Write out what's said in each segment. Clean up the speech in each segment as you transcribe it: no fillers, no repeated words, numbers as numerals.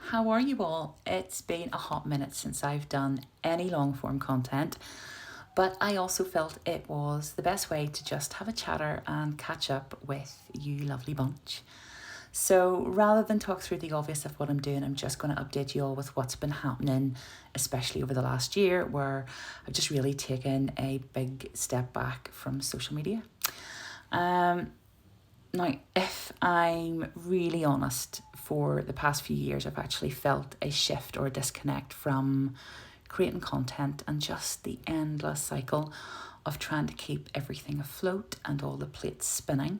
How are you all? It's been a hot minute since I've done any long form content, but I also felt it was the best way to just have a chatter and catch up with you lovely bunch. So rather than talk through the obvious of what I'm doing, I'm just going to update you all with what's been happening, especially over the last year, where I've just really taken a big step back from social media. Now, if I'm really honest, for the past few years, I've actually felt a shift or a disconnect from creating content and just the endless cycle of trying to keep everything afloat and all the plates spinning.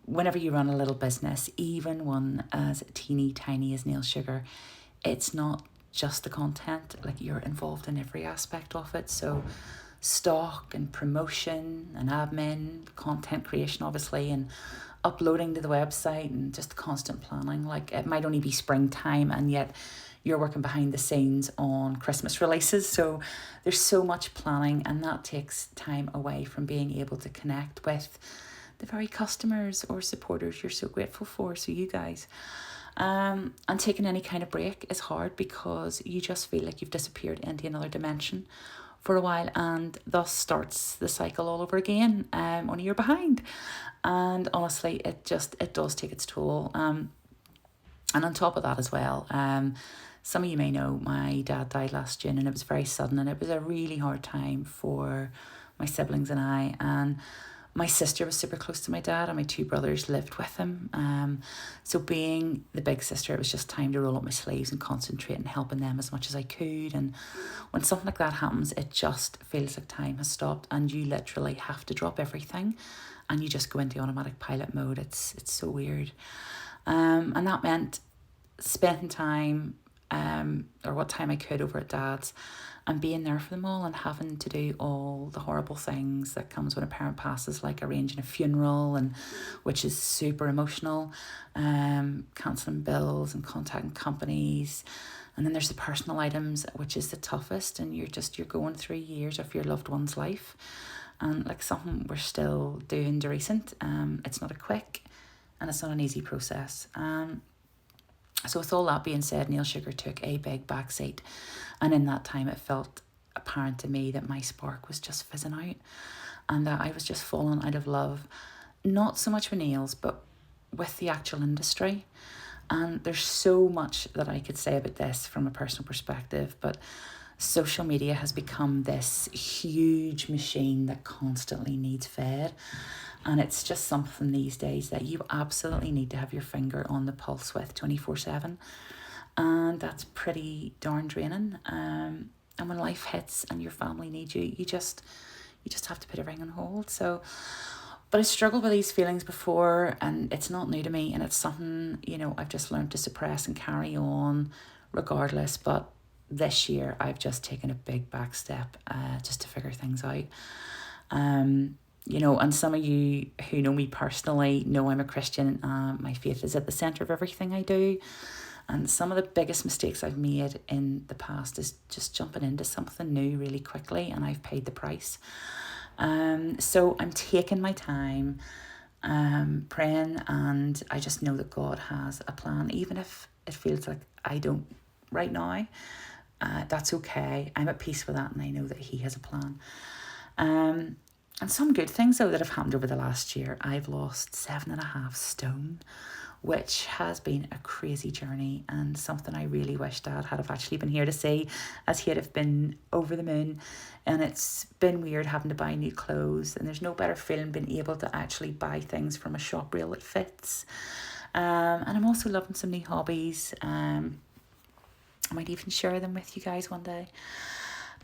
Whenever you run a little business, even one as teeny tiny as Nail Sugar, it's not just the content, like you're involved in every aspect of it. So stock and promotion and admin, content creation obviously, and uploading to the website and just constant planning. Like it might only be springtime and yet you're working behind the scenes on Christmas releases. So there's so much planning and that takes time away from being able to connect with the very customers or supporters you're so grateful for. So you guys. And taking any kind of break is hard because you just feel like you've disappeared into another dimension for a while, and thus starts the cycle all over again, on a year behind. And honestly, it does take its toll. And on top of that as well, some of you may know my dad died last June, and it was very sudden, and it was a really hard time for my siblings and I. And my sister was super close to my dad, and my two brothers lived with him. So being the big sister, it was just time to roll up my sleeves and concentrate and helping them as much as I could. And when something like that happens, it just feels like time has stopped, and you literally have to drop everything, and you just go into automatic pilot mode. It's so weird, and that meant spending time, or what time I could over at Dad's, and being there for them all and having to do all the horrible things that comes when a parent passes, like arranging a funeral, and which is super emotional, cancelling bills and contacting companies. And then there's the personal items, which is the toughest, and you're going through years of your loved one's life, and like something we're still doing to recent. It's not a quick and it's not an easy process. So with all that being said, Nail Sugar took a big backseat, and in that time it felt apparent to me that my spark was just fizzing out, and that I was just falling out of love, not so much with nails, but with the actual industry. And there's so much that I could say about this from a personal perspective, but social media has become this huge machine that constantly needs fed. And it's just something these days that you absolutely need to have your finger on the pulse with 24/7. And that's pretty darn draining. And when life hits and your family needs you, you just have to put everything on hold. So, but I struggled with these feelings before, and it's not new to me, and it's something, I've just learned to suppress and carry on regardless. But this year I've just taken a big back step, just to figure things out. And some of you who know me personally know I'm a Christian. My faith is at the centre of everything I do. And some of the biggest mistakes I've made in the past is just jumping into something new really quickly, and I've paid the price. So I'm taking my time, praying, and I just know that God has a plan, even if it feels like I don't right now. That's okay. I'm at peace with that, and I know that He has a plan. And some good things, though, that have happened over the last year. I've lost 7.5 stone, which has been a crazy journey, and something I really wish Dad had have actually been here to see, as he'd have been over the moon. And it's been weird having to buy new clothes, and there's no better feeling being able to actually buy things from a shop reel that fits. And I'm also loving some new hobbies. I might even share them with you guys one day.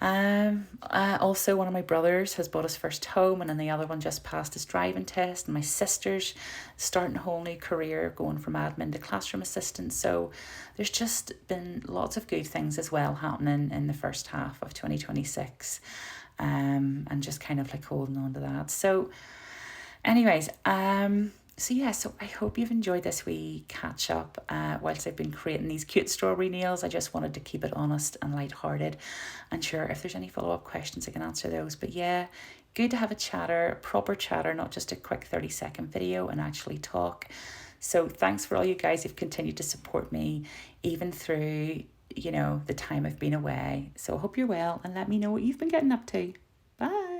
Also, one of my brothers has bought his first home, and then the other one just passed his driving test, and my sister's starting a whole new career, going from admin to classroom assistant. So there's just been lots of good things as well happening in the first half of 2026, and just kind of like holding on to that. So anyways, so I hope you've enjoyed this wee catch up. Whilst I've been creating these cute strawberry nails, I just wanted to keep it honest and lighthearted. And sure, if there's any follow-up questions, I can answer those. But yeah, good to have a chatter, proper chatter, not just a quick 30-second video, and actually talk. So thanks for all you guys who've continued to support me, even through, the time I've been away. So I hope you're well, and let me know what you've been getting up to. Bye.